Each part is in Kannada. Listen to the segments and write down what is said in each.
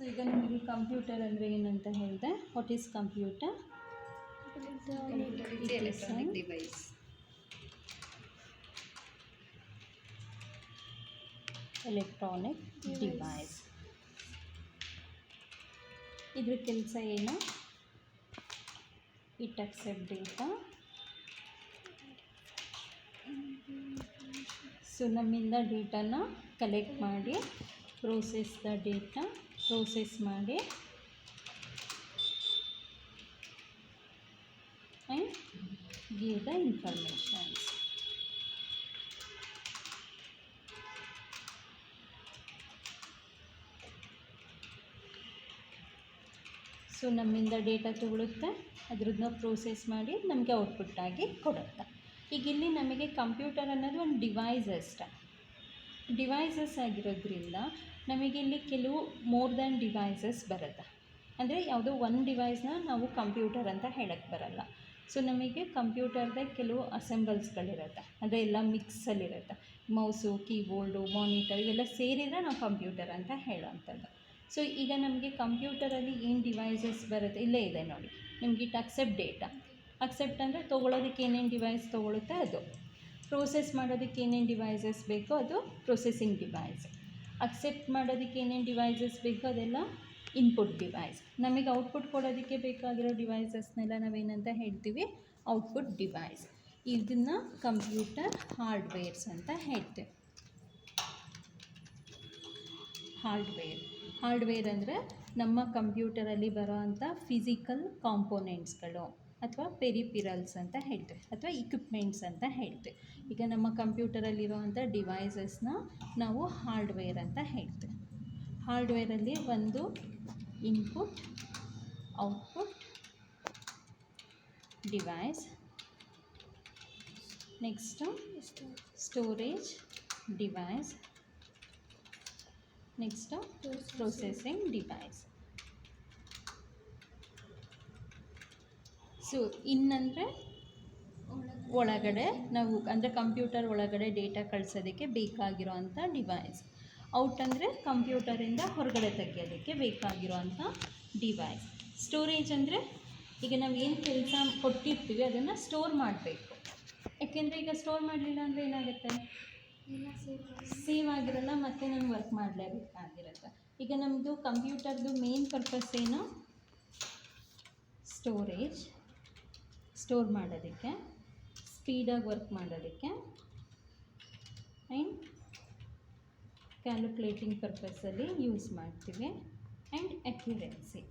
ಸೊ ಈಗ ನಿಮಗೆ ಕಂಪ್ಯೂಟರ್ ಅಂದರೆ ಏನಂತ ಹೇಳಿದೆ. What is computer? Computer is an electronic device. Electronic device. ಇದ್ರ ಕೆಲಸ ಏನು? It accept data. ಸೊ ನಮ್ಮಿಂದ ಡೇಟಾನ ಕಲೆಕ್ಟ್ ಮಾಡಿ ಪ್ರೋಸೆಸ್ ಮಾಡಿ and give the informations. So ನಮ್ಮಿಂದ ಡೇಟಾ ತಗೊಳುತ್ತೆ, ಅದ್ರದ್ದನ್ನ ಪ್ರೋಸೆಸ್ ಮಾಡಿ ನಮಗೆ ಔಟ್ಪುಟ್ ಆಗಿ ಕೊಡುತ್ತೆ. ಈಗ ಇಲ್ಲಿ ನಮಗೆ ಕಂಪ್ಯೂಟರ್ ಅನ್ನೋದು ಒಂದು ಡಿವೈಸಸ್ ಆಗಿರೋದ್ರಿಂದ ನಮಗೆ ಇಲ್ಲಿ ಕೆಲವು ಮೋರ್ ದ್ಯಾನ್ ಡಿವೈಸಸ್ ಬರುತ್ತೆ. ಅಂದರೆ ಯಾವುದೋ ಒಂದು ಡಿವೈಸ್ನ ನಾವು ಕಂಪ್ಯೂಟರ್ ಅಂತ ಹೇಳಕ್ಕೆ ಬರಲ್ಲ. ಸೊ ನಮಗೆ ಕಂಪ್ಯೂಟರ್ದೇ ಕೆಲವು ಅಸೆಂಬಲ್ಸ್ಗಳಿರುತ್ತೆ, ಅಂದರೆ ಎಲ್ಲ ಮಿಕ್ಸಲ್ಲಿರುತ್ತೆ. ಮೌಸು, ಕೀಬೋರ್ಡು, ಮಾನಿಟರ್ ಇವೆಲ್ಲ ಸೇರಿದರೆ ನಾವು ಕಂಪ್ಯೂಟರ್ ಅಂತ ಹೇಳೋವಂಥದ್ದು. ಸೊ ಈಗ ನಮಗೆ ಕಂಪ್ಯೂಟರಲ್ಲಿ ಏನು ಡಿವೈಸಸ್ ಬರುತ್ತೆ, ಇಲ್ಲೇ ಇದೆ ನೋಡಿ. ನಿಮಗೆ ಇಟ್ ಅಕ್ಸೆಪ್ಟ್ ಡೇಟಾ. ಅಕ್ಸೆಪ್ಟ್ ಅಂದರೆ ತೊಗೊಳೋದಕ್ಕೆ ಏನೇನು ಡಿವೈಸ್ ತೊಗೊಳುತ್ತೆ ಅದು. ಪ್ರೋಸೆಸ್ ಮಾಡೋದಕ್ಕೆ ಏನೇನು ಡಿವೈಸಸ್ ಬೇಕೋ ಅದು ಪ್ರೊಸೆಸಿಂಗ್ ಡಿವೈಸ್. ಅಕ್ಸೆಪ್ಟ್ ಮಾಡೋದಕ್ಕೆ ಏನೇನು ಡಿವೈಸಸ್ ಬೇಕೋ ಅದೆಲ್ಲ ಇನ್ಪುಟ್ ಡಿವೈಸ್. ನಮಗೆ ಔಟ್ಪುಟ್ ಕೊಡೋದಕ್ಕೆ ಬೇಕಾಗಿರೋ ಡಿವೈಸಸ್ನೆಲ್ಲ ನಾವೇನಂತ ಹೇಳ್ತೀವಿ? Output device. ಇದನ್ನು ಕಂಪ್ಯೂಟರ್ ಹಾರ್ಡ್ವೇರ್ಸ್ ಅಂತ ಹೇಳ್ತೀವಿ. ಹಾರ್ಡ್ವೇರ್ ಅಂದರೆ ನಮ್ಮ ಕಂಪ್ಯೂಟರಲ್ಲಿ ಬರೋ ಅಂಥ ಫಿಸಿಕಲ್ ಕಾಂಪೋನೆಂಟ್ಸ್ಗಳು ಅಥವಾ ಪೆರಿಪಿರಲ್ಸ್ ಅಂತ ಹೇಳ್ತೀವಿ, ಅಥವಾ ಇಕ್ವಿಪ್ಮೆಂಟ್ಸ್ ಅಂತ ಹೇಳ್ತೀವಿ. ಈಗ ನಮ್ಮ ಕಂಪ್ಯೂಟರಲ್ಲಿರುವಂಥ ಡಿವೈಸಸ್ನ ನಾವು ಹಾರ್ಡ್ವೇರ್ ಅಂತ ಹೇಳ್ತೀವಿ. ಹಾರ್ಡ್ವೇರಲ್ಲಿ ಒಂದು input output device, next storage device, next processing device. So ಇನ್ನಂದರೆ ಒಳಗಡೆ ನಾವು ಅಂದರೆ ಕಂಪ್ಯೂಟರ್ ಒಳಗಡೆ ಡೇಟಾ ಕಳಿಸೋದಕ್ಕೆ ಬೇಕಾಗಿರೋ ಅಂಥ ಡಿವೈಸ್. ಔಟ್ ಅಂದರೆ ಕಂಪ್ಯೂಟರಿಂದ ಹೊರಗಡೆ ತೆಗೆಯೋದಕ್ಕೆ ಬೇಕಾಗಿರೋ ಅಂಥ ಡಿವೈಸ್. ಸ್ಟೋರೇಜ್ ಅಂದರೆ ಈಗ ನಾವು ಏನು ಕೆಲಸ ಕೊಟ್ಟಿರ್ತೀವಿ ಅದನ್ನು ಸ್ಟೋರ್ ಮಾಡಬೇಕು. ಯಾಕೆಂದರೆ ಈಗ ಸ್ಟೋರ್ ಮಾಡಲಿಲ್ಲ ಅಂದರೆ ಏನಾಗುತ್ತೆ? ಸೇವ್ ಆಗಿರೋಲ್ಲ, ಮತ್ತು ನಾನು ವರ್ಕ್ ಮಾಡಲೇಬೇಕಾಗಿರುತ್ತೆ. ಈಗ ನಮ್ಮದು ಕಂಪ್ಯೂಟರ್ದು ಮೇನ್ ಪರ್ಪಸ್ ಏನು? ಸ್ಟೋರ್ ಮಾಡೋದಕ್ಕೆ, ಸ್ಪೀಡಾಗಿ ವರ್ಕ್ ಮಾಡೋದಕ್ಕೆ, ಆ್ಯಂಡ್ ಕ್ಯಾಲ್ಕುಲೇಟಿಂಗ್ ಪರ್ಪಸಲ್ಲಿ ಯೂಸ್ ಮಾಡ್ತೀವಿ, ಆ್ಯಂಡ್ ಅಕ್ಯುರೆನ್ಸಿ.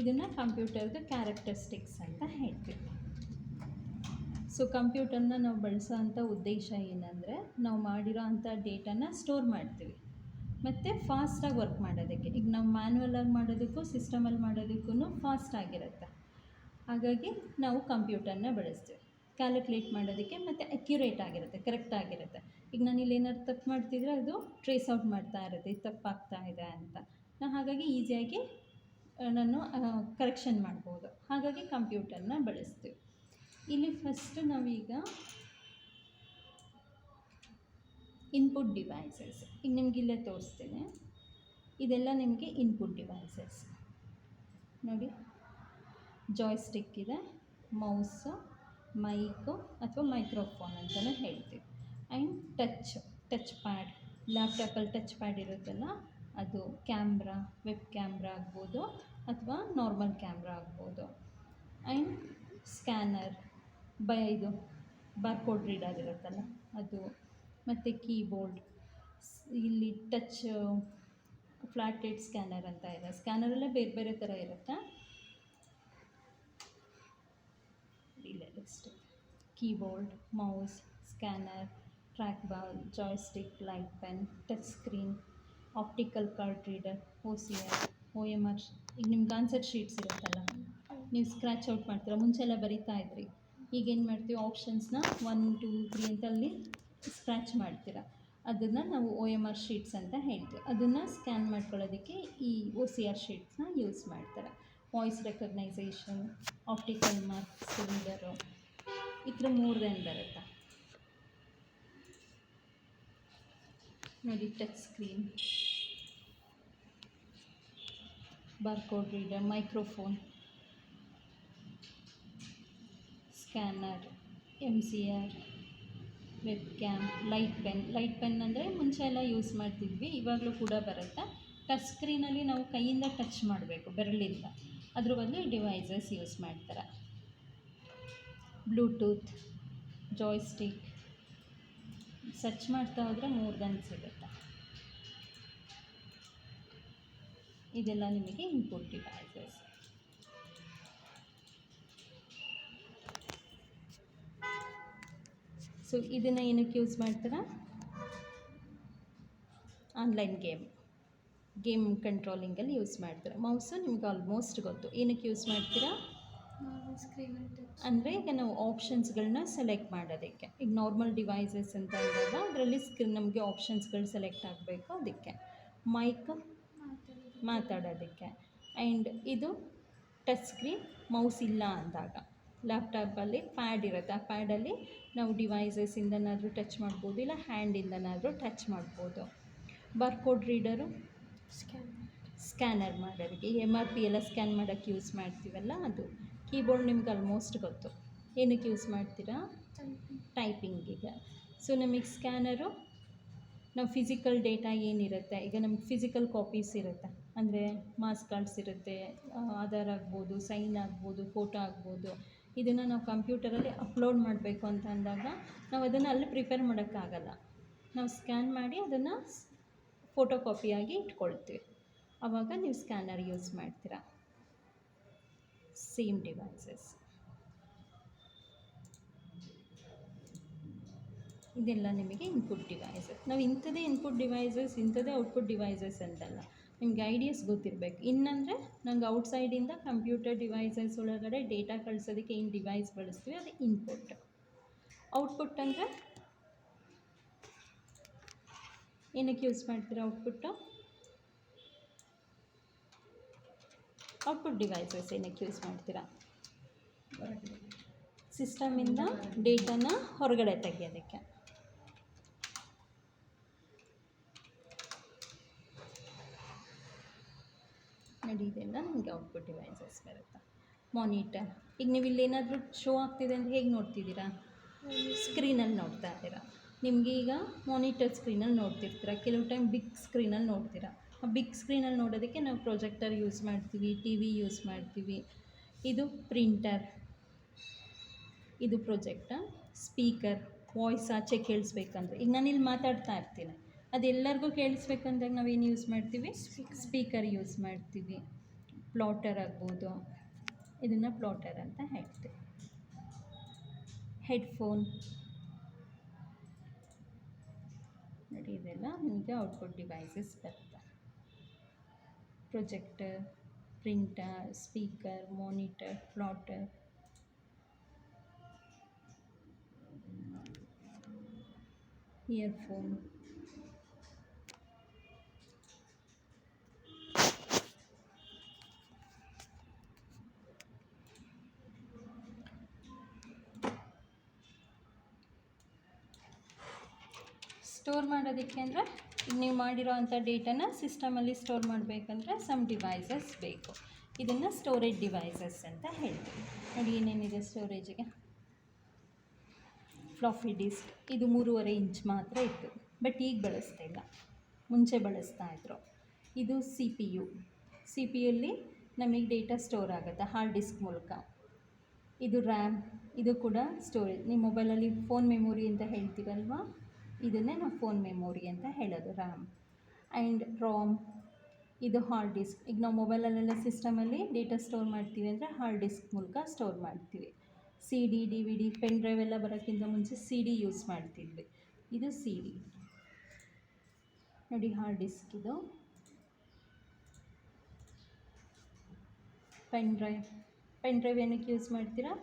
ಇದನ್ನು ಕಂಪ್ಯೂಟರ್ದು ಕ್ಯಾರೆಕ್ಟರಿಸ್ಟಿಕ್ಸ್ ಅಂತ ಹೇಳ್ತೀವಿ. ಸೊ ಕಂಪ್ಯೂಟರ್ನ ನಾವು ಬಳಸೋ ಅಂಥ ಉದ್ದೇಶ ಏನಂದರೆ ನಾವು ಮಾಡಿರೋ ಅಂಥ ಡೇಟಾನ ಸ್ಟೋರ್ ಮಾಡ್ತೀವಿ ಮತ್ತು ಫಾಸ್ಟಾಗಿ ವರ್ಕ್ ಮಾಡೋದಕ್ಕೆ. ಈಗ ನಾವು ಮ್ಯಾನ್ಯಲಾಗಿ ಮಾಡೋದಕ್ಕೂ ಸಿಸ್ಟಮಲ್ಲಿ ಮಾಡೋದಕ್ಕೂ ಫಾಸ್ಟಾಗಿರುತ್ತೆ. ಹಾಗಾಗಿ ನಾವು ಕಂಪ್ಯೂಟರ್ನ ಬಳಸ್ತೀವಿ ಕ್ಯಾಲ್ಕುಲೇಟ್ ಮಾಡೋದಕ್ಕೆ, ಮತ್ತು ಅಕ್ಯುರೇಟ್ ಆಗಿರುತ್ತೆ, ಕರೆಕ್ಟಾಗಿರುತ್ತೆ. ಈಗ ನಾನು ಇಲ್ಲಿ ಏನಾದ್ರು ತಪ್ಪು ಮಾಡ್ತಿದ್ರೆ ಅದು ಟ್ರೇಸ್ ಔಟ್ ಮಾಡ್ತಾ ಇರುತ್ತೆ, ಇದು ತಪ್ಪಾಗ್ತಾ ಇದೆ ಅಂತ. ನಾವು ಹಾಗಾಗಿ ಈಸಿಯಾಗಿ ನಾನು ಕರೆಕ್ಷನ್ ಮಾಡ್ಬೋದು. ಹಾಗಾಗಿ ಕಂಪ್ಯೂಟರ್ನ ಬಳಸ್ತೀವಿ. ಇಲ್ಲಿ ಫಸ್ಟು ನಾವೀಗ ಇನ್ಪುಟ್ ಡಿವೈಸಸ್ ಈಗ ನಿಮಗಿಲ್ಲೇ ತೋರಿಸ್ತೀನಿ. ಇದೆಲ್ಲ ನಿಮಗೆ ಇನ್ಪುಟ್ ಡಿವೈಸಸ್ ನೋಡಿ. ಜಾಯ್ಸ್ಟಿಕ್ ಇದೆ, ಮೌಸು, ಮೈಕು ಅಥವಾ ಮೈಕ್ರೋಫೋನ್ ಅಂತಲೇ ಹೇಳ್ತೀವಿ, ಆ್ಯಂಡ್ ಟಚ್ ಪ್ಯಾಡ್. ಲ್ಯಾಪ್ಟಾಪಲ್ಲಿ ಟಚ್ ಪ್ಯಾಡ್ ಇರುತ್ತಲ್ಲ ಅದು, ಕ್ಯಾಮ್ರಾ, ವೆಬ್ ಕ್ಯಾಮ್ರಾ ಆಗ್ಬೋದು ಅಥವಾ ನಾರ್ಮಲ್ ಕ್ಯಾಮ್ರಾ ಆಗ್ಬೋದು, ಆ್ಯಂಡ್ ಸ್ಕ್ಯಾನರ್, ಇದು ಬಾರ್ಕೋಡ್ ರೀಡರ್ ಇರುತ್ತಲ್ಲ ಅದು, ಮತ್ತು ಕೀಬೋರ್ಡ್. ಇಲ್ಲಿ ಟಚ್ ಫ್ಲ್ಯಾಟ್ ಸ್ಕ್ಯಾನರ್ ಅಂತ ಇದೆ. ಸ್ಕ್ಯಾನರಲ್ಲೇ ಬೇರೆ ಬೇರೆ ಥರ ಇರುತ್ತೆ. ಇಲ್ಲ list: keyboard, mouse, scanner, track ball, joystick, light pen, touch screen, optical card reader, OCR, OMR. ಈಗ ನಿಮ್ಗೆ ಆನ್ಸರ್ ಶೀಟ್ಸ್ ಇರುತ್ತಲ್ಲ, ನೀವು ಸ್ಕ್ರ್ಯಾಚ್ ಔಟ್ ಮಾಡ್ತೀರ. ಮುಂಚೆ ಎಲ್ಲ ಬರಿತಾ ಇದ್ರಿ, ಈಗೇನು ಮಾಡ್ತೀವಿ? ಆಪ್ಷನ್ಸ್ನ 1, 2, 3 ಅಂತ ಅಲ್ಲಿ ಸ್ಕ್ರ್ಯಾಚ್ ಮಾಡ್ತೀರ. ಅದನ್ನು ನಾವು OMR ಶೀಟ್ಸ್ ಅಂತ ಹೇಳ್ತೀವಿ. ಅದನ್ನು ಸ್ಕ್ಯಾನ್ ಮಾಡ್ಕೊಳ್ಳೋದಕ್ಕೆ ಈ OCR ಶೀಟ್ಸ್ನ ಯೂಸ್ ಮಾಡ್ತಾರೆ. Voice recognisation, optical marks reader, ಈ ಥರ 3 ಬರುತ್ತೆ ನೋಡಿ. Touch screen, barcode reader, microphone, scanner, MCR, web cam, light pen ಅಂದರೆ ಮುಂಚೆ ಎಲ್ಲ ಯೂಸ್ ಮಾಡ್ತಿದ್ವಿ, ಇವಾಗಲೂ ಕೂಡ ಬರುತ್ತೆ. ಟಚ್ ಸ್ಕ್ರೀನಲ್ಲಿ ನಾವು ಕೈಯಿಂದ ಟಚ್ ಮಾಡಬೇಕು, ಬೆರಳಿಂದ, ಅದ್ರ ಬದಲು ಡಿವೈಸಸ್ ಯೂಸ್ ಮಾಡ್ತಾರೆ. ಬ್ಲೂಟೂತ್, ಜಾಯ್ಸ್ಟಿಕ್, ಸರ್ಚ್ ಮಾಡ್ತಾ ಹೋದರೆ ಮೋರ್ ದೆನ್ ಸಿಗುತ್ತೆ. ಇದೆಲ್ಲ ನಿಮಗೆ ಇನ್ಪುಟ್ ಡಿವೈಸಸ್. ಸೊ ಇದನ್ನು ಏನಕ್ಕೆ ಯೂಸ್ ಮಾಡ್ತೀರಾ? ಆನ್ಲೈನ್ ಗೇಮ್ ಕಂಟ್ರೋಲಿಂಗಲ್ಲಿ ಯೂಸ್ ಮಾಡ್ತೀರಾ. ಮೌಸು ನಿಮ್ಗೆ ಆಲ್ಮೋಸ್ಟ್ ಗೊತ್ತು. ಏನಕ್ಕೆ ಯೂಸ್ ಮಾಡ್ತೀರಾ ಅಂದರೆ ಈಗ ನಾವು ಆಪ್ಷನ್ಸ್ಗಳನ್ನ ಸೆಲೆಕ್ಟ್ ಮಾಡೋದಕ್ಕೆ. ಈಗ ನಾರ್ಮಲ್ ಡಿವೈಸಸ್ ಅಂತ ಇದ್ದಾಗ ಅದರಲ್ಲಿ ನಮಗೆ ಆಪ್ಷನ್ಸ್ಗಳು ಸೆಲೆಕ್ಟ್ ಆಗಬೇಕು, ಅದಕ್ಕೆ. ಮೈಕ್ ಮಾತಾಡೋದಕ್ಕೆ. ಆ್ಯಂಡ್ ಇದು ಟಚ್ ಸ್ಕ್ರೀನ್, ಮೌಸ್ ಇಲ್ಲ ಅಂದಾಗ ಲ್ಯಾಪ್ಟಾಪಲ್ಲಿ ಪ್ಯಾಡ್ ಇರುತ್ತೆ, ಆ ಪ್ಯಾಡಲ್ಲಿ ನಾವು ಡಿವೈಸಸ್ಸಿಂದನಾದರೂ ಟಚ್ ಮಾಡ್ಬೋದು, ಇಲ್ಲ ಹ್ಯಾಂಡಿಂದನಾದರೂ ಟಚ್ ಮಾಡ್ಬೋದು. ಬಾರ್ಕೋಡ್ ರೀಡರು ಸ್ಕ್ಯಾನರ್ ಮಾಡೋದಕ್ಕೆ, MRP ಎಲ್ಲ ಸ್ಕ್ಯಾನ್ ಮಾಡೋಕ್ಕೆ ಯೂಸ್ ಮಾಡ್ತೀವಲ್ಲ ಅದು. ಕೀಬೋರ್ಡ್ ನಿಮ್ಗೆ ಆಲ್ಮೋಸ್ಟ್ ಗೊತ್ತು. ಏನಕ್ಕೆ ಯೂಸ್ ಮಾಡ್ತೀರಾ? ಟೈಪಿಂಗಿಗೆ. ಸೊ ನಮಗೆ ಸ್ಕ್ಯಾನರು ನಾವು ಫಿಸಿಕಲ್ ಡೇಟಾ ಏನಿರುತ್ತೆ, ಈಗ ನಮ್ಗೆ ಫಿಸಿಕಲ್ ಕಾಪೀಸ್ ಇರುತ್ತೆ, ಅಂದರೆ ಮಾಸ್ ಕಾರ್ಡ್ಸ್ ಇರುತ್ತೆ, ಆಧಾರ್ ಆಗ್ಬೋದು, ಸೈನ್ ಆಗ್ಬೋದು, ಫೋಟೋ ಆಗ್ಬೋದು. ಇದನ್ನು ನಾವು ಕಂಪ್ಯೂಟರಲ್ಲಿ ಅಪ್ಲೋಡ್ ಮಾಡಬೇಕು ಅಂತ ಅಂದಾಗ ನಾವು ಅದನ್ನು ಅಲ್ಲಿ ಪ್ರಿಪೇರ್ ಮಾಡೋಕ್ಕಾಗಲ್ಲ. ನಾವು ಸ್ಕ್ಯಾನ್ ಮಾಡಿ ಅದನ್ನು ಫೋಟೋ ಕಾಪಿಯಾಗಿ ಇಟ್ಕೊಳ್ತೀವಿ. ಆವಾಗ ನೀವು ಸ್ಕ್ಯಾನರ್ ಯೂಸ್ ಮಾಡ್ತೀರಾ. Same devices. ಇದೆಲ್ಲ ನಿಮಗೆ ಇನ್ಪುಟ್ ಡಿವೈಸಸ್. ನಾವು ಇಂಥದ್ದೇ ಇನ್ಪುಟ್ ಡಿವೈಸಸ್, ಇಂಥದ್ದೇ ಔಟ್ಪುಟ್ ಡಿವೈಸಸ್ ಅಂತಲ್ಲ, ನಿಮ್ಗೆ ಐಡಿಯಾಸ್ ಗೊತ್ತಿರಬೇಕು. ಇನ್ನಂದರೆ ನಂಗೆ ಔಟ್ಸೈಡಿಂದ ಕಂಪ್ಯೂಟರ್ ಡಿವೈಸಸ್ ಒಳಗಡೆ ಡೇಟಾ ಕಳಿಸೋದಕ್ಕೆ ಏನು ಡಿವೈಸ್ ಬಳಸ್ತೀವಿ ಅದು ಇನ್ಪುಟ್. ಔಟ್ಪುಟ್ ಅಂದರೆ ಏನಕ್ಕೆ ಯೂಸ್ ಮಾಡ್ತೀರಾ? ಔಟ್ಪುಟ್ ಡಿವೈಸಸ್ ಏನಕ್ಕೆ ಯೂಸ್ ಮಾಡ್ತೀರಾ? ಸಿಸ್ಟಮಿಂದ ಡೇಟಾನ ಹೊರಗಡೆ ತೆಗೆಯೋದಕ್ಕೆ. ನೋಡಿ, ಇದೆಲ್ಲ ನಿಮಗೆ ಔಟ್ಪುಟ್ ಡಿವೈಸಸ್ ಬರುತ್ತೆ. ಮಾನಿಟರ್, ಈಗ ನೀವು ಇಲ್ಲೇನಾದರೂ ಶೋ ಆಗ್ತಿದೆ ಅಂತ ಹೇಗೆ ನೋಡ್ತಿದ್ದೀರಾ? ಸ್ಕ್ರೀನಲ್ಲಿ ನೋಡ್ತಾ ಇದ್ದೀರಾ. ನಿಮಗೆ ಈಗ ಮಾನಿಟರ್ ಸ್ಕ್ರೀನಲ್ಲಿ ನೋಡ್ತಿರ್ತೀರ, ಕೆಲವು ಟೈಮ್ ಬಿಗ್ ಸ್ಕ್ರೀನಲ್ಲಿ ನೋಡ್ತೀರಾ. ಆ ಬಿಗ್ ಸ್ಕ್ರೀನಲ್ಲಿ ನೋಡೋದಕ್ಕೆ ನಾವು ಪ್ರೊಜೆಕ್ಟರ್ ಯೂಸ್ ಮಾಡ್ತೀವಿ, TV ಯೂಸ್ ಮಾಡ್ತೀವಿ. ಇದು ಪ್ರಿಂಟರ್, ಇದು ಪ್ರೊಜೆಕ್ಟರ್. ಸ್ಪೀಕರ್, ವಾಯ್ಸ್ ಆಚೆ ಕೇಳಿಸ್ಬೇಕಂದ್ರೆ, ಈಗ ನಾನಿಲ್ಲಿ ಮಾತಾಡ್ತಾ ಇರ್ತೀನಿ, ಅದೆಲ್ಲರಿಗೂ ಕೇಳಿಸ್ಬೇಕಂದಾಗ ನಾವೇನು ಯೂಸ್ ಮಾಡ್ತೀವಿ? ಸ್ಪೀಕರ್ ಯೂಸ್ ಮಾಡ್ತೀವಿ. ಪ್ಲಾಟರ್ ಆಗ್ಬೋದು, ಇದನ್ನು ಪ್ಲಾಟರ್ ಅಂತ ಹೇಳ್ತೀವಿ. ಹೆಡ್ಫೋನ್. ನೋಡಿ, ಇದೆಲ್ಲ ನಿಮಗೆ ಔಟ್ಪುಟ್ ಡಿವೈಸಸ್ ಬರುತ್ತೆ. Projector, printer, speaker, monitor, plotter. Earphone. Store ಮಾಡೋದಕ್ಕೆ ಅಂದರೆ ಈಗ ನೀವು ಮಾಡಿರೋ ಅಂಥ ಡೇಟಾನ ಸಿಸ್ಟಮಲ್ಲಿ ಸ್ಟೋರ್ ಮಾಡಬೇಕಂದ್ರೆ ಸಮ್ ಡಿವೈಸಸ್ ಬೇಕು. ಇದನ್ನು ಸ್ಟೋರೇಜ್ ಡಿವೈಸಸ್ ಅಂತ ಹೇಳ್ತೀವಿ. ನೋಡಿ ಏನೇನಿದೆ ಸ್ಟೋರೇಜಿಗೆ. ಫ್ಲಾಫಿ ಡಿಸ್ಕ್, ಇದು 3.5 ಇಂಚ್ ಮಾತ್ರ ಇತ್ತು, ಬಟ್ ಈಗ ಬಳಸ್ತಾ ಇಲ್ಲ, ಮುಂಚೆ ಬಳಸ್ತಾ ಇದ್ರು. ಇದು CPU. CPUಲ್ಲಿ ನಮಗೆ ಡೇಟಾ ಸ್ಟೋರ್ ಆಗುತ್ತೆ ಹಾರ್ಡ್ ಡಿಸ್ಕ್ ಮೂಲಕ. ಇದು ರ್ಯಾಮ್, ಇದು ಕೂಡ ಸ್ಟೋರೇಜ್. ನಿಮ್ಮ ಮೊಬೈಲಲ್ಲಿ ಫೋನ್ ಮೆಮೊರಿ ಅಂತ ಹೇಳ್ತೀರಲ್ವ, ಇದನ್ನೇ ನಾವು ಫೋನ್ ಮೆಮೊರಿ ಅಂತ ಹೇಳೋದು, ರ್ಯಾಮ್. ಆ್ಯಂಡ್ ರಾಮ್, ಇದು ಹಾರ್ಡ್ ಡಿಸ್ಕ್. ಈಗ ನಾವು ಮೊಬೈಲಲ್ಲೆಲ್ಲ ಸಿಸ್ಟಮಲ್ಲಿ ಡೇಟಾ ಸ್ಟೋರ್ ಮಾಡ್ತೀವಿ ಅಂದರೆ ಹಾರ್ಡ್ ಡಿಸ್ಕ್ ಮೂಲಕ ಸ್ಟೋರ್ ಮಾಡ್ತೀವಿ. CD, DVD, ಪೆನ್ ಡ್ರೈವ್ ಎಲ್ಲ ಬರೋಕ್ಕಿಂತ ಮುಂಚೆ CD ಯೂಸ್ ಮಾಡ್ತಿದ್ವಿ. ಇದು CD. ನೋಡಿ, ಹಾರ್ಡ್ ಡಿಸ್ಕ್ ಇದು. ಪೆನ್ ಡ್ರೈವ್ ಏನಕ್ಕೆ ಯೂಸ್ ಮಾಡ್ತೀರಾ?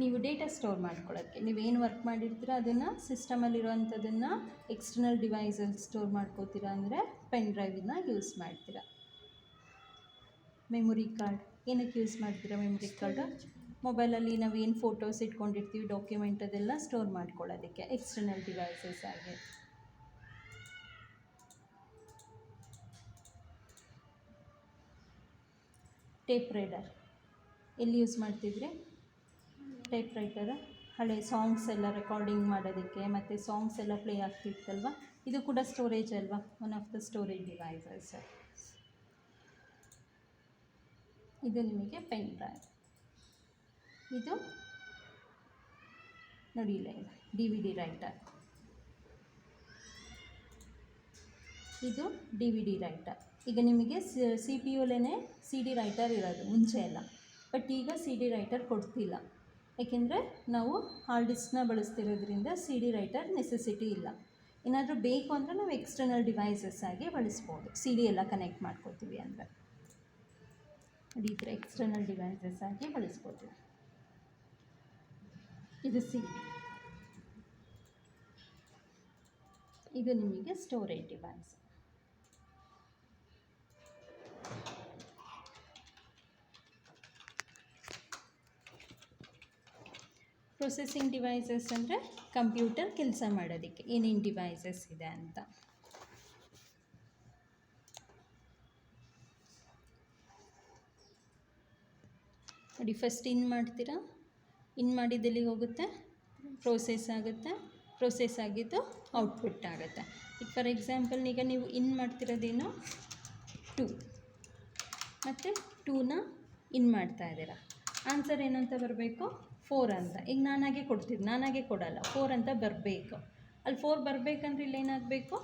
ನೀವು ಡೇಟಾ ಸ್ಟೋರ್ ಮಾಡ್ಕೊಳ್ಳೋಕ್ಕೆ. ನೀವೇನು ವರ್ಕ್ ಮಾಡಿರ್ತೀರ ಅದನ್ನು ಸಿಸ್ಟಮಲ್ಲಿರುವಂಥದ್ದನ್ನು ಎಕ್ಸ್ಟರ್ನಲ್ ಡಿವೈಸಲ್ಲಿ ಸ್ಟೋರ್ ಮಾಡ್ಕೋತೀರಾ ಅಂದರೆ ಪೆನ್ ಡ್ರೈವನ್ನ ಯೂಸ್ ಮಾಡ್ತೀರಾ. ಮೆಮೊರಿ ಕಾರ್ಡ್ ಏನಕ್ಕೆ ಯೂಸ್ ಮಾಡ್ತೀರಾ? ಮೆಮೊರಿ ಕಾರ್ಡು ಮೊಬೈಲಲ್ಲಿ ನಾವು ಏನು ಫೋಟೋಸ್ ಇಟ್ಕೊಂಡಿರ್ತೀವಿ, ಡಾಕ್ಯುಮೆಂಟ್, ಅದೆಲ್ಲ ಸ್ಟೋರ್ ಮಾಡ್ಕೊಳ್ಳೋದಕ್ಕೆ ಎಕ್ಸ್ಟರ್ನಲ್ ಡಿವೈಸಸ್ ಆಗಿ. ಟೇಪ್ ರೈಡರ್ ಎಲ್ಲಿ ಯೂಸ್ ಮಾಡ್ತಿದ್ರಿ? ಟೇಪ್ ರೈಟರ್ ಹಳೆ ಸಾಂಗ್ಸ್ ಎಲ್ಲ ರೆಕಾರ್ಡಿಂಗ್ ಮಾಡೋದಕ್ಕೆ ಮತ್ತು ಸಾಂಗ್ಸ್ ಎಲ್ಲ ಪ್ಲೇ ಆಗ್ತಿತ್ತಲ್ವ, ಇದು ಕೂಡ ಸ್ಟೋರೇಜ್ ಅಲ್ವಾ, one of the storage devices. ಇದು ನಿಮಗೆ ಪೆನ್ ಡ್ರೈವ್. ಇದು ನೋಡಿ ಇಲ್ಲ ಡಿ ವಿ ಡಿ ರೈಟರ್. ಇದು ಡಿ ವಿ ಡಿ ರೈಟರ್. ಈಗ ನಿಮಗೆ ಸಿ ಪಿ ಯುಲೇ ಸಿ ಡಿ ರೈಟರ್ ಇರೋದು ಮುಂಚೆ ಎಲ್ಲ, ಬಟ್ ಈಗ ಸಿ ಡಿ ರೈಟರ್ ಕೊಡ್ತಿಲ್ಲ. ಏಕೆಂದರೆ ನಾವು ಹಾರ್ಡ್ ಡಿಸ್ಕ್ನ ಬಳಸ್ತಿರೋದ್ರಿಂದ ಸಿ ಡಿ ರೈಟರ್ ನೆಸೆಸಿಟಿ ಇಲ್ಲ. ಏನಾದರೂ ಬೇಕು ಅಂದರೆ ನಾವು ಎಕ್ಸ್ಟರ್ನಲ್ ಡಿವೈಸಸ್ ಆಗಿ ಬಳಸ್ಬೋದು, ಸಿ ಡಿ ಎಲ್ಲ ಕನೆಕ್ಟ್ ಮಾಡ್ಕೋತೀವಿ ಅಂದರೆ. ನೋಡಿ ಈ ಥರ ಎಕ್ಸ್ಟರ್ನಲ್ ಡಿವೈಸಸ್ ಆಗಿ ಬಳಸ್ಬೋದು. ಇದು ಸಿ ಡಿ. ಇದು ನಿಮಗೆ ಸ್ಟೋರೇಜ್ ಡಿವೈಸ್. ಪ್ರೊಸೆಸಿಂಗ್ ಡಿವೈಸಸ್ ಅಂದರೆ ಕಂಪ್ಯೂಟರ್ ಕೆಲಸ ಮಾಡೋದಕ್ಕೆ ಏನೇನು ಡಿವೈಸಸ್ ಇದೆ ಅಂತ. ನೋಡಿ ಫಸ್ಟ್ ಇನ್ ಮಾಡ್ತೀರಾ, ಇನ್ ಮಾಡಿದ್ದೆಲ್ಲಿಗೆ ಹೋಗುತ್ತೆ? ಪ್ರೋಸೆಸ್ ಆಗುತ್ತೆ, ಪ್ರೋಸೆಸ್ ಆಗಿದ್ದು ಔಟ್ಪುಟ್ ಆಗುತ್ತೆ. ಈಗ ಫಾರ್ ಎಕ್ಸಾಂಪಲ್ ಈಗ ನೀವು ಇನ್ ಮಾಡ್ತಿರೋದೇನು 2 ಮತ್ತು 2ನ ಇನ್ ಮಾಡ್ತಾ ಇದ್ದೀರಾ. ಆನ್ಸರ್ ಏನಂತ ಬರಬೇಕು? 4 ಅಂತ. ಈಗ ನಾನಾಗೆ ಕೊಡ್ತೀನಿ, ನಾನಾಗೆ ಕೊಡಲ್ಲ, 4 ಅಂತ ಬರಬೇಕು. ಅಲ್ಲಿ 4 ಬರಬೇಕಂದ್ರೆ ಇಲ್ಲೇನಾಗಬೇಕು?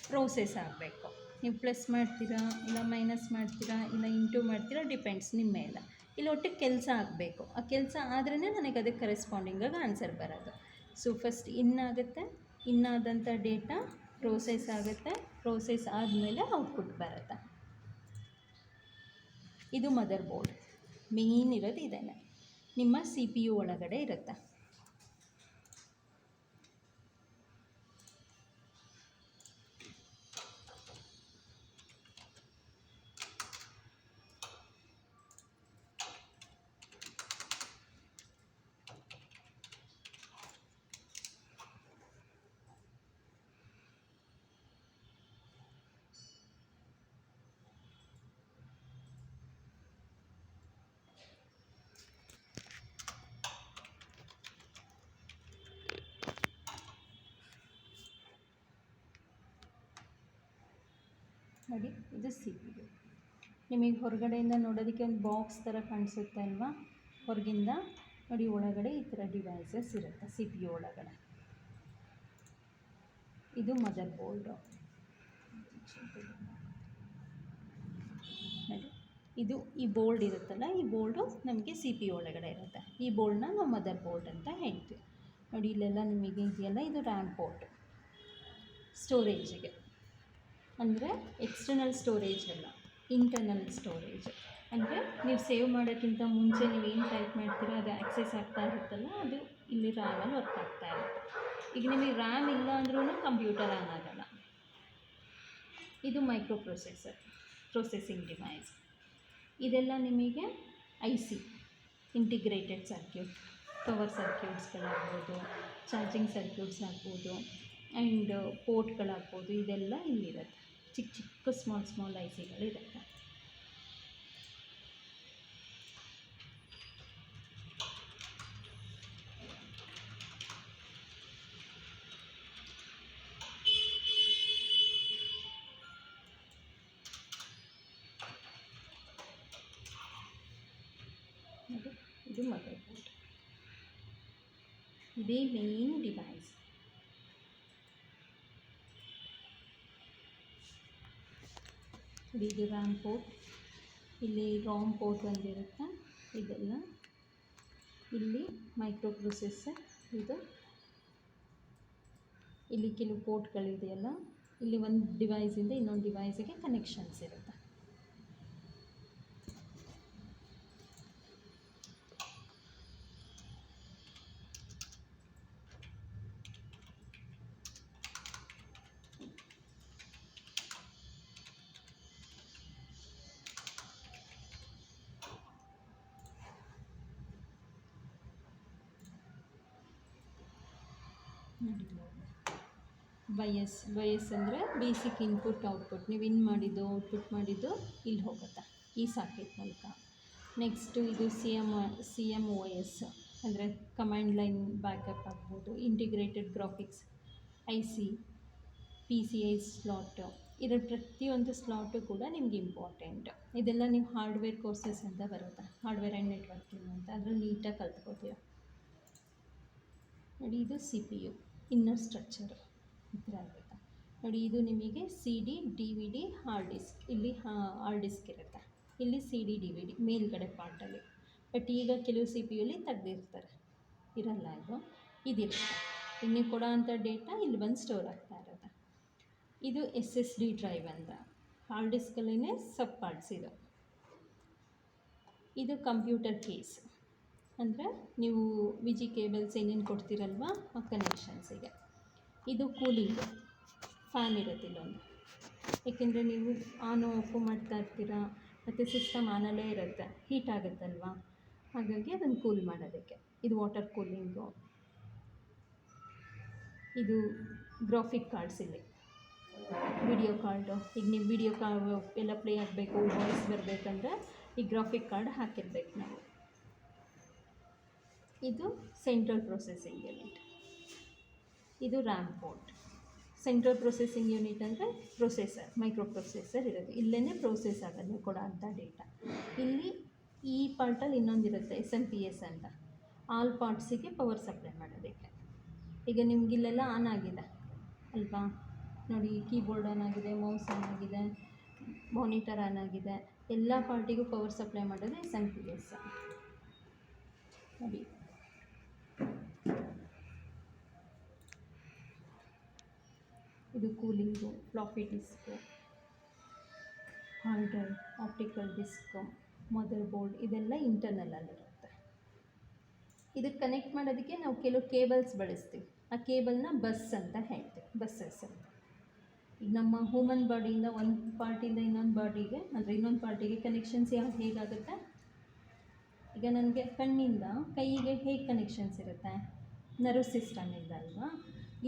ಪ್ರೋಸೆಸ್ ಆಗಬೇಕು. ನೀವು ಪ್ಲಸ್ ಮಾಡ್ತೀರಾ, ಇಲ್ಲ ಮೈನಸ್ ಮಾಡ್ತೀರಾ, ಇಲ್ಲ ಇಂಟು ಮಾಡ್ತೀರಾ, ಡಿಪೆಂಡ್ಸ್ ನಿಮ್ಮ ಮೇಲೆ. ಇಲ್ಲಿ ಒಟ್ಟಿಗೆ ಕೆಲಸ ಆಗಬೇಕು. ಆ ಕೆಲಸ ಆದ್ರೇ ನನಗೆ ಅದಕ್ಕೆ ಕರೆಸ್ಪಾಂಡಿಂಗಾಗಿ ಆನ್ಸರ್ ಬರೋದು. ಸೊ ಫಸ್ಟ್ ಇನ್ ಆಗುತ್ತೆ, ಇನ್ನಾದಂಥ ಡೇಟಾ ಪ್ರೋಸೆಸ್ ಆಗುತ್ತೆ, ಪ್ರೋಸೆಸ್ ಆದಮೇಲೆ ಔಟ್ಪುಟ್ ಬರುತ್ತೆ. ಇದು ಮದರ್ ಬೋರ್ಡ್. ಮೇನ್ ಇರೋದು ಇದೆಲ್ಲ ನಿಮ್ಮ ಸಿ ಪಿ ಯು ಒಳಗಡೆ ಇರುತ್ತೆ. ನೋಡಿ ಇದು ಸಿ ಪಿ ಯು. ನಿಮಗೆ ಹೊರಗಡೆಯಿಂದ ನೋಡೋದಕ್ಕೆ ಒಂದು ಬಾಕ್ಸ್ ಥರ ಕಾಣಿಸುತ್ತೆ ಅಲ್ವಾ, ಹೊರಗಿಂದ ನೋಡಿ ಒಳಗಡೆ ಈ ಥರ ಡಿವೈಸಸ್ ಇರುತ್ತೆ ಸಿ ಪಿ ಯು ಒಳಗಡೆ. ಇದು ಮದರ್ ಬೋರ್ಡು. ನೋಡಿ ಇದು ಈ ಬೋರ್ಡ್ ಇರುತ್ತಲ್ಲ, ಈ ಬೋರ್ಡು ನಮಗೆ ಸಿ ಪಿ ಯು ಒಳಗಡೆ ಇರುತ್ತೆ. ಈ ಬೋರ್ಡ್ನ ನಾವು ಮದರ್ ಬೋರ್ಡ್ ಅಂತ ಹೇಳ್ತೀವಿ. ನೋಡಿ ಇಲ್ಲೆಲ್ಲ ನಿಮಗೆ ಇದೆಯಲ್ಲ, ಇದು ರ್ಯಾಮ್ ಪೋರ್ಟ್ ಸ್ಟೋರೇಜಿಗೆ. ಅಂದರೆ ಎಕ್ಸ್ಟರ್ನಲ್ ಸ್ಟೋರೇಜ್ ಅಲ್ಲ, ಇಂಟರ್ನಲ್ ಸ್ಟೋರೇಜ್. ಅಂದರೆ ನೀವು ಸೇವ್ ಮಾಡೋಕ್ಕಿಂತ ಮುಂಚೆ ನೀವೇನು ಟೈಪ್ ಮಾಡ್ತೀರೋ ಅದು ಆ್ಯಕ್ಸೆಸ್ ಆಗ್ತಾ ಇರುತ್ತಲ್ಲ, ಅದು ಇಲ್ಲಿ ರ್ಯಾಮಲ್ಲಿ ವರ್ಕ್ ಆಗ್ತಾ ಇರುತ್ತೆ. ಈಗ ನಿಮಗೆ ರ್ಯಾಮ್ ಇಲ್ಲ ಅಂದ್ರೂ ಕಂಪ್ಯೂಟರ್ ಆನ್ ಆಗೋಲ್ಲ. ಇದು ಮೈಕ್ರೋ ಪ್ರೊಸೆಸರ್, ಪ್ರೊಸೆಸಿಂಗ್ ಡಿವೈಸ್. ಇದೆಲ್ಲ ನಿಮಗೆ I C, integrated circuit, power ಸರ್ಕ್ಯೂಟ್ಸ್ಗಳಾಗ್ಬೋದು, ಚಾರ್ಜಿಂಗ್ ಸರ್ಕ್ಯೂಟ್ಸ್ ಆಗ್ಬೋದು, ಆ್ಯಂಡ್ ಪೋರ್ಟ್ಗಳಾಗ್ಬೋದು. ಇದೆಲ್ಲ ಇಲ್ಲಿರುತ್ತೆ. ಚಿಕ್ಕ ಚಿಕ್ಕ ಸ್ಮಾಲ್ ಐ ಸಿಗಳಿರುತ್ತೆ. ಇದು ಮದರ್ ಬೋರ್ಡ್. ಇದೇ ಮೇನ್ ಡಿವೈಸ್. ಇದು ರ್ಯಾಮ್ ಪೋರ್ಟ್, ಇಲ್ಲಿ ರಾಮ್ ಪೋರ್ಟ್ ಒಂದಿರುತ್ತೆ. ಇದೆಲ್ಲ ಇಲ್ಲಿ ಮೈಕ್ರೋ ಪ್ರೊಸೆಸರ್. ಇದು ಇಲ್ಲಿ ಕೆಲವು ಪೋರ್ಟ್ಗಳಿದೆಯಲ್ಲ, ಇಲ್ಲಿ ಒಂದು ಡಿವೈಸಿಂದ ಇನ್ನೊಂದು ಡಿವೈಸಿಗೆ ಕನೆಕ್ಷನ್ಸ್ ಇರುತ್ತೆ. ಬಯಸ್ ಅಂದರೆ ಬೇಸಿಕ್ ಇನ್ಪುಟ್ ಔಟ್ಪುಟ್. ನೀವು ಇನ್ ಮಾಡಿದ್ದು ಔಟ್ಪುಟ್ ಮಾಡಿದ್ದು ಇಲ್ಲಿ ಹೋಗುತ್ತೆ. ಈ ಸಾಕೆಟ್ ಮೂಲಕ. ನೆಕ್ಸ್ಟು ಇದು ಸಿ ಎಮ್ ಒ ಎಸ್ ಅಂದರೆ ಕಮಾಂಡ್ ಲೈನ್ ಬ್ಯಾಕಪ್ ಆಗ್ಬೋದು, integrated graphics, I C, P C I slot, ಇದರ ಪ್ರತಿಯೊಂದು ಸ್ಲಾಟು ಕೂಡ ನಿಮ್ಗೆ ಇಂಪಾರ್ಟೆಂಟ್. ಇದೆಲ್ಲ ನೀವು ಹಾರ್ಡ್ವೇರ್ ಕೋರ್ಸಸ್ ಅಂತ ಬರುತ್ತೆ, ಹಾರ್ಡ್ವೇರ್ ಆ್ಯಂಡ್ ನೆಟ್ವರ್ಕಿಂಗ್ ಅಂತ, ಅದರಲ್ಲಿ ನೀಟಾಗಿ ಕಲ್ತ್ಕೋತೀರ ನೋಡಿ. ಇದು C P U inner structure ಈ ಥರ ಆಗುತ್ತೆ ನೋಡಿ. ಇದು ನಿಮಗೆ C D, D V D, hard disk, ಇಲ್ಲಿ ಹಾರ್ಡ್ ಡಿಸ್ಕ್ ಇರುತ್ತೆ, ಇಲ್ಲಿ C D, D V D ಮೇಲ್ಗಡೆ ಪಾರ್ಟಲ್ಲಿ. ಬಟ್ ಈಗ ಕೆಲವು ಸಿ ಪಿ ಯುಲಿ ತೆಗ್ದಿರ್ತಾರೆ, ಇರಲ್ಲ ಇದಿರುತ್ತೆ. ಇನ್ನು ಕೊಡೋ ಅಂಥ ಡೇಟಾ ಇಲ್ಲಿ ಬಂದು ಸ್ಟೋರ್ ಆಗ್ತಾ ಇರುತ್ತೆ. ಇದು ಎಸ್ ಎಸ್ ಡಿ ಡ್ರೈವ್ ಅಂತ, ಹಾರ್ಡ್ ಡಿಸ್ಕಲ್ಲೇ ಸಬ್ ಪಾರ್ಟ್ಸ್ ಇದು. ಇದು ಕಂಪ್ಯೂಟರ್ ಕೇಸ್ ಅಂದರೆ ನೀವು ವಿ ಜಿ ಕೇಬಲ್ಸ್ ಏನೇನು ಕೊಡ್ತೀರಲ್ವ ಆ ಕನೆಕ್ಷನ್ಸಿಗೆ. ಇದು ಕೂಲಿಂಗು, ಫ್ಯಾನ್ ಇರುತ್ತೆ ಇಲ್ಲೊಂದು, ಏಕೆಂದರೆ ನೀವು ಆನ್ ಆಫು ಮಾಡ್ತಾ ಇರ್ತೀರಾ ಮತ್ತು ಸಿಸ್ಟಮ್ ಆನಲ್ಲೇ ಇರುತ್ತೆ, ಹೀಟ್ ಆಗುತ್ತಲ್ವ, ಹಾಗಾಗಿ ಅದನ್ನು ಕೂಲ್ ಮಾಡೋದಕ್ಕೆ. ಇದು ವಾಟರ್ ಕೂಲಿಂಗು. ಇದು ಗ್ರಾಫಿಕ್ ಕಾರ್ಡ್ಸ್, ಇಲ್ಲಿ ವಿಡಿಯೋ ಕಾರ್ಡು. ಈಗ ನೀವು ವಿಡಿಯೋ ಎಲ್ಲ ಪ್ಲೇ ಆಗಬೇಕು, ವಾಯ್ಸ್ ಬರಬೇಕಂದ್ರೆ ಈ ಗ್ರಾಫಿಕ್ ಕಾರ್ಡ್ ಹಾಕಿರ್ಬೇಕು ನಾವು. ಇದು ಸೆಂಟ್ರಲ್ ಪ್ರೊಸೆಸಿಂಗ್ ಯೂನಿಟ್. ಇದು RAM port. Central processing unit ಅಂದರೆ ಪ್ರೊಸೆಸರ್, ಮೈಕ್ರೋ ಪ್ರೊಸೆಸರ್ ಇರೋದು, ಇಲ್ಲೇ ಪ್ರೋಸೆಸ್ ಆಗೋದು ಕೊಡೋ ಅಂಥ ಡೇಟಾ. ಇಲ್ಲಿ ಈ ಪಾರ್ಟಲ್ಲಿ ಇನ್ನೊಂದಿರುತ್ತೆ ಎಸ್ ಎಮ್ ಪಿ ಎಸ್ ಅಂತ, ಆಲ್ ಪಾರ್ಟ್ಸಿಗೆ ಪವರ್ ಸಪ್ಲೈ ಮಾಡೋದಕ್ಕೆ. ಈಗ ನಿಮಗಿಲ್ಲೆಲ್ಲ ಆನ್ ಆಗಿದೆ ಅಲ್ವಾ ನೋಡಿ, ಕೀಬೋರ್ಡ್ ಆನ್ ಆಗಿದೆ, ಮೌಸ್ ಆನ್ ಆಗಿದೆ, ಮಾನಿಟರ್ ಆನ್ ಆಗಿದೆ, ಎಲ್ಲ ಪಾರ್ಟಿಗೂ ಪವರ್ ಸಪ್ಲೈ ಮಾಡೋದು ಎಸ್ ಎಮ್ ಪಿ ಎಸ್ ನೋಡಿ. ಇದು cooling, floppy disk, hard drive, optical disk, mother board, ಇದೆಲ್ಲ ಇಂಟರ್ನಲ್ಲಲ್ಲಿರುತ್ತೆ. ಇದಕ್ಕೆ ಕನೆಕ್ಟ್ ಮಾಡೋದಕ್ಕೆ ನಾವು ಕೆಲವು ಕೇಬಲ್ಸ್ ಬಳಸ್ತೀವಿ, ಆ ಕೇಬಲ್ನ ಬಸ್ ಅಂತ ಹೇಳ್ತೀವಿ, ಬಸ್ಸಸ್ ಅಂತ. ಈಗ ನಮ್ಮ ಹ್ಯೂಮನ್ ಬಾಡಿಯಿಂದ ಒಂದು ಪಾರ್ಟಿಂದ ಇನ್ನೊಂದು ಬಾಡಿಗೆ, ಅಂದರೆ ಇನ್ನೊಂದು ಪಾರ್ಟಿಗೆ ಕನೆಕ್ಷನ್ಸ್ ಹೇಗಾಗುತ್ತೆ, ಈಗ ನನಗೆ ಕಣ್ಣಿಂದ ಕೈಗೆ ಹೇಗೆ ಕನೆಕ್ಷನ್ಸ್ ಇರುತ್ತೆ, ನರ್ವ್ ಸಿಸ್ಟಮಿಂದ ಅಲ್ವಾ,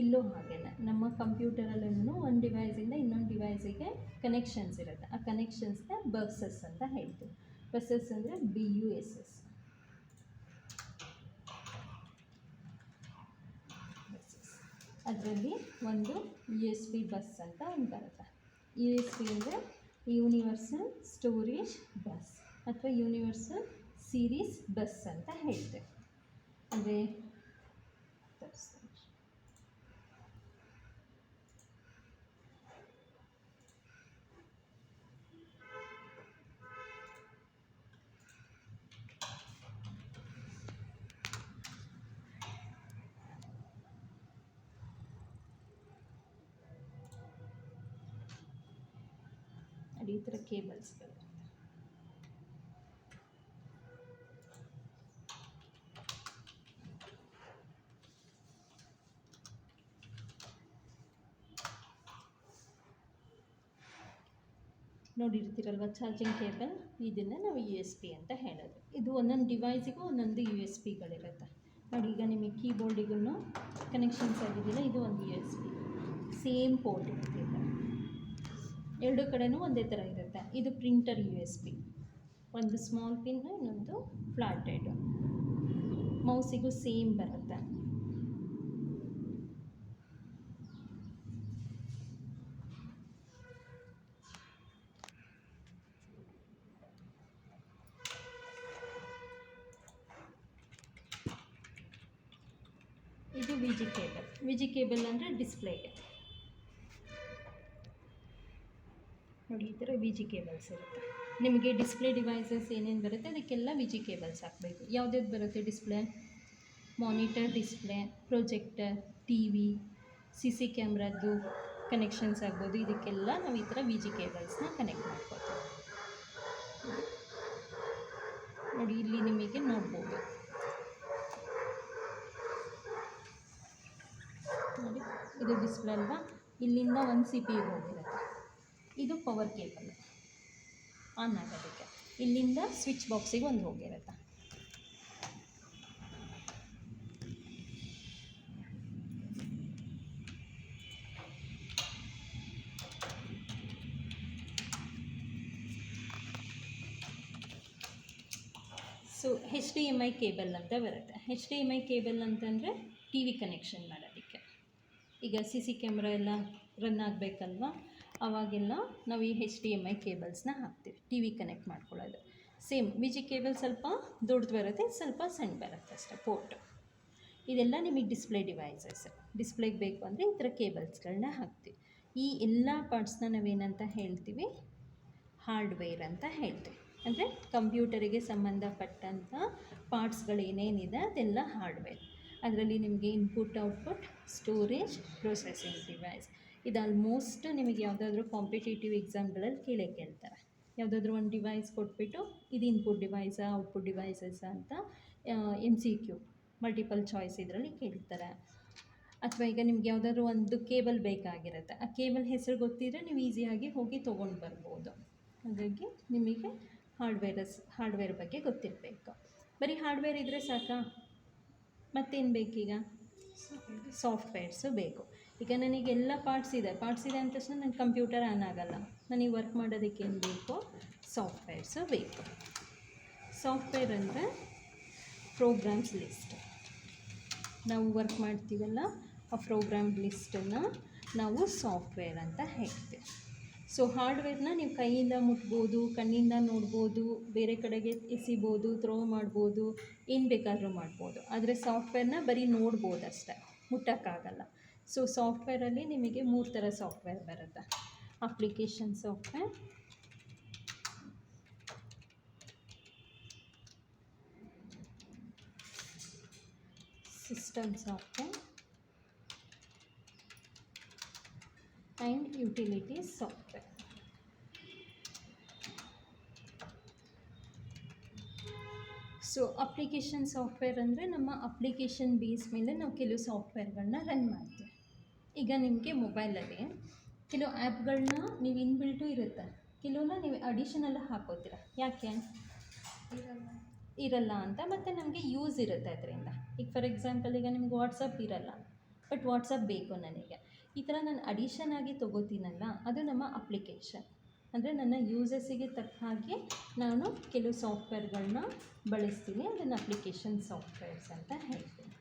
ಇಲ್ಲೂ ಹಾಗೆ ನಮ್ಮ ಕಂಪ್ಯೂಟರಲ್ಲೂ ಒಂದು ಡಿವೈಸಿಂದ ಇನ್ನೊಂದು ಡಿವೈಸಿಗೆ ಕನೆಕ್ಷನ್ಸ್ ಇರುತ್ತೆ, ಆ ಕನೆಕ್ಷನ್ಸ್ನ ಬಸ್ಸಸ್ ಅಂತ ಹೇಳ್ತೀವಿ. ಬಸ್ಸಸ್ ಅಂದರೆ BUSS. ಅದರಲ್ಲಿ ಒಂದು USB ಬಸ್ ಅಂತ ಒಂದು ಬರುತ್ತೆ. USB ಅಂದರೆ ಯೂನಿವರ್ಸಲ್ ಸ್ಟೋರೇಜ್ ಬಸ್ ಅಥವಾ ಯೂನಿವರ್ಸಲ್ ಸೀರೀಸ್ ಬಸ್ ಅಂತ ಹೇಳ್ತೇವೆ. ಅಂದರೆ ಈ ಥರ ಕೇಬಲ್ಸ್ಗಳು. ನೋಡಿರ್ತೀರಲ್ವ ಚಾರ್ಜಿಂಗ್ ಕೇಬಲ್, ಇದನ್ನು ನಾವು USB ಅಂತ ಹೇಳೋದು. ಇದು ಒಂದೊಂದು ಡಿವೈಸಿಗೂ ಒಂದೊಂದು USBಗಳಿರುತ್ತೆ ನೋಡಿ. ಈಗ ನಿಮಗೆ ಕೀಬೋರ್ಡಿಗೂ ಕನೆಕ್ಷನ್ಸ್ ಆಗಿದ್ದಿಲ್ಲ, ಇದು ಒಂದು USB, ಸೇಮ್ ಪೋರ್ಟ್ ಇರುತ್ತೆ, ಎರಡು ಕಡೆನೂ ಒಂದೇ ಥರ ಇರುತ್ತೆ. ಇದು ಪ್ರಿಂಟರ್ USB, ಒಂದು ಸ್ಮಾಲ್ ಪಿನ್, ಇನ್ನೊಂದು ಫ್ಲಾಟ್ ಹೆಡ್. ಮೌಸಿಗೂ ಸೇಮ್ ಬರುತ್ತೆ. ಇದು VG ಕೇಬಲ್. VG ಕೇಬಲ್ ಅಂದರೆ ಡಿಸ್ಪ್ಲೇಗೆ ನೋಡಿ, ಈ ಥರ VG ಕೇಬಲ್ಸ್ ಇರುತ್ತೆ. ನಿಮಗೆ ಡಿಸ್ಪ್ಲೇ ಡಿವೈಸಸ್ ಏನೇನು ಬರುತ್ತೆ ಅದಕ್ಕೆಲ್ಲ VG ಕೇಬಲ್ಸ್ ಹಾಕಬೇಕು. ಯಾವುದ್ಯಾವ್ದು ಬರುತ್ತೆ display, monitor display, projector, TV, CC ಕ್ಯಾಮ್ರಾದ್ದು ಕನೆಕ್ಷನ್ಸ್ ಆಗ್ಬೋದು. ಇದಕ್ಕೆಲ್ಲ ನಾವು ಈ ಥರ VG ಕೇಬಲ್ಸ್ನ ಕನೆಕ್ಟ್ ಮಾಡ್ಕೊತೀವಿ ನೋಡಿ. ಇಲ್ಲಿ ನಿಮಗೆ ನೋಡ್ಬೋದು ನೋಡಿ, ಇದು ಡಿಸ್ಪ್ಲೇ ಅಲ್ವಾ, ಇಲ್ಲಿಂದ ಒಂದು CPU ಹೋಗಿರುತ್ತೆ. ಇದು ಪವರ್ ಕೇಬಲ್ ಆನ್ ಆಗೋದಕ್ಕೆ, ಇಲ್ಲಿಂದ ಸ್ವಿಚ್ ಬಾಕ್ಸಿಗೆ ಒಂದು ಹೋಗಿರುತ್ತೆ. ಸೊ HDMI ಕೇಬಲ್ ಅಂತ ಬರುತ್ತೆ. HDMI ಕೇಬಲ್ ಅಂತಂದರೆ ಟಿ ವಿ ಕನೆಕ್ಷನ್ ಮಾಡೋದಕ್ಕೆ. ಈಗ CC ಕ್ಯಾಮ್ರಾ ಎಲ್ಲ ರನ್ ಆಗಬೇಕಲ್ವ, ಆವಾಗೆಲ್ಲ ನಾವು ಈ HDMI ಕೇಬಲ್ಸ್ನ ಹಾಕ್ತೀವಿ ಟಿ ವಿ ಕನೆಕ್ಟ್ ಮಾಡ್ಕೊಳ್ಳೋದು. ಸೇಮ್ ವಿಜಿ ಕೇಬಲ್ ಸ್ವಲ್ಪ ದೊಡ್ಡದು ಬರುತ್ತೆ, ಸ್ವಲ್ಪ ಸಣ್ಣ ಬರುತ್ತೆ ಅಷ್ಟೇ ಪೋರ್ಟ್. ಇದೆಲ್ಲ ನಿಮಗೆ ಡಿಸ್ಪ್ಲೇ ಡಿವೈಸಸ್. ಡಿಸ್ಪ್ಲೇಗೆ ಬೇಕು ಅಂದರೆ ಈ ಥರ ಕೇಬಲ್ಸ್ಗಳನ್ನ ಹಾಕ್ತೀವಿ. ಈ ಎಲ್ಲ ಪಾರ್ಟ್ಸ್ನ ನಾವೇನಂತ ಹೇಳ್ತೀವಿ, ಹಾರ್ಡ್ವೇರ್ ಅಂತ ಹೇಳ್ತೀವಿ. ಅಂದರೆ ಕಂಪ್ಯೂಟರಿಗೆ ಸಂಬಂಧಪಟ್ಟಂಥ ಪಾರ್ಟ್ಸ್ಗಳೇನೇನಿದೆ ಅದೆಲ್ಲ ಹಾರ್ಡ್ವೇರ್. ಅದರಲ್ಲಿ ನಿಮಗೆ input, output, storage, processing device. ಇದು ಆಲ್ಮೋಸ್ಟ್ ನಿಮಗೆ ಯಾವುದಾದ್ರೂ ಕಾಂಪಿಟೇಟಿವ್ ಎಕ್ಸಾಮ್ಗಳಲ್ಲಿ ಕೇಳ್ತಾರೆ. ಯಾವುದಾದ್ರೂ ಒಂದು ಡಿವೈಸ್ ಕೊಟ್ಬಿಟ್ಟು ಇದು ಇನ್ಪುಟ್ ಡಿವೈಸಾ, ಔಟ್ಪುಟ್ ಡಿವೈಸಸ್ಸಾ ಅಂತ MCQ ಮಲ್ಟಿಪಲ್ ಚಾಯ್ಸ್ ಇದರಲ್ಲಿ ಕೇಳ್ತಾರೆ. ಅಥವಾ ಈಗ ನಿಮ್ಗೆ ಯಾವುದಾದ್ರೂ ಒಂದು ಕೇಬಲ್ ಬೇಕಾಗಿರುತ್ತೆ, ಆ ಕೇಬಲ್ ಹೆಸರು ಗೊತ್ತಿದ್ದರೆ ನೀವು ಈಸಿಯಾಗಿ ಹೋಗಿ ತೊಗೊಂಡು ಬರ್ಬೋದು. ಹಾಗಾಗಿ ನಿಮಗೆ ಹಾರ್ಡ್ವೇರ್ ಬಗ್ಗೆ ಗೊತ್ತಿರಬೇಕು. ಬರೀ ಹಾರ್ಡ್ವೇರ್ ಇದ್ದರೆ ಸಾಕಾ? ಮತ್ತೇನು ಬೇಕೀಗ? ಸಾಫ್ಟ್ವೇರ್ಸು ಬೇಕು. ಈಗ ನನಗೆಲ್ಲ ಪಾರ್ಟ್ಸ್ ಇದೆ ಅಂದ ತಕ್ಷಣ ನನ್ನ ಕಂಪ್ಯೂಟರ್ ಆನ್ ಆಗಲ್ಲ. ನನಗೆ ವರ್ಕ್ ಮಾಡೋದಕ್ಕೆ ಏನು ಬೇಕು? ಸಾಫ್ಟ್ವೇರ್ಸು ಬೇಕು. ಸಾಫ್ಟ್ವೇರ್ ಅಂದರೆ ಪ್ರೋಗ್ರಾಮ್ಸ್ ಲಿಸ್ಟ್. ನಾವು ವರ್ಕ್ ಮಾಡ್ತೀವಲ್ಲ, ಆ ಪ್ರೋಗ್ರಾಮ್ ಲಿಸ್ಟನ್ನು ನಾವು ಸಾಫ್ಟ್ವೇರ್ ಅಂತ ಹೇಳ್ತೀವಿ. ಸೊ ಹಾರ್ಡ್ವೇರ್ನ ನೀವು ಕೈಯಿಂದ ಮುಟ್ಬೋದು, ಕಣ್ಣಿಂದ ನೋಡ್ಬೋದು, ಬೇರೆ ಕಡೆಗೆ ಎಸಿಬೋದು, ಥ್ರೋ ಮಾಡ್ಬೋದು, ಏನು ಬೇಕಾದರೂ ಮಾಡ್ಬೋದು. ಆದರೆ ಸಾಫ್ಟ್ವೇರ್ನ ಬರೀ ನೋಡ್ಬೋದು ಅಷ್ಟೇ, ಮುಟ್ಟೋಕ್ಕಾಗಲ್ಲ. ಸೊ ಸಾಫ್ಟ್ವೇರಲ್ಲಿ ನಿಮಗೆ 3 ಥರ ಸಾಫ್ಟ್ವೇರ್ ಬರುತ್ತೆ. Application software, system software and utilities software. So application software ಅಂದರೆ ನಮ್ಮ ಅಪ್ಲಿಕೇಶನ್ ಬೇಸ್ ಮೇಲೆ ನಾವು ಕೆಲವು ಸಾಫ್ಟ್ವೇರ್ಗಳನ್ನ ರನ್ ಮಾಡ್ತೀವಿ. ಈಗ ನಿಮಗೆ ಮೊಬೈಲಲ್ಲಿ ಕೆಲವು ಆ್ಯಪ್ಗಳನ್ನ ನೀವು ಇನ್ಬಿಲ್ಟು ಇರುತ್ತೆ, ಕೆಲವನ್ನ ನೀವು ಅಡಿಷನಲ್ ಹಾಕೋತೀರ. ಯಾಕೆ ಇರಲ್ಲ ಅಂತ, ಮತ್ತು ನಮಗೆ ಯೂಸ್ ಇರುತ್ತೆ ಅದರಿಂದ. ಈಗ ಫಾರ್ ಎಕ್ಸಾಂಪಲ್ ಈಗ ನಿಮ್ಗೆ ವಾಟ್ಸಪ್ ಇರಲ್ಲ, ಬಟ್ ವಾಟ್ಸಪ್ ಬೇಕು ನನಗೆ. ಈ ಥರ ನಾನು ಅಡಿಷನ್ ಆಗಿ ತೊಗೋತೀನಲ್ಲ, ಅದು ನಮ್ಮ ಅಪ್ಲಿಕೇಶನ್. ಅಂದರೆ ನನ್ನ ಯೂಸಸ್ಸಿಗೆ ತಕ್ಕ ಹಾಗೆ ನಾನು ಕೆಲವು ಸಾಫ್ಟ್ವೇರ್ಗಳನ್ನ ಬಳಸ್ತೀನಿ. ಅದನ್ನು ಅಪ್ಲಿಕೇಶನ್ ಸಾಫ್ಟ್ವೇರ್ಸ್ ಅಂತ ಹೇಳ್ತೀನಿ.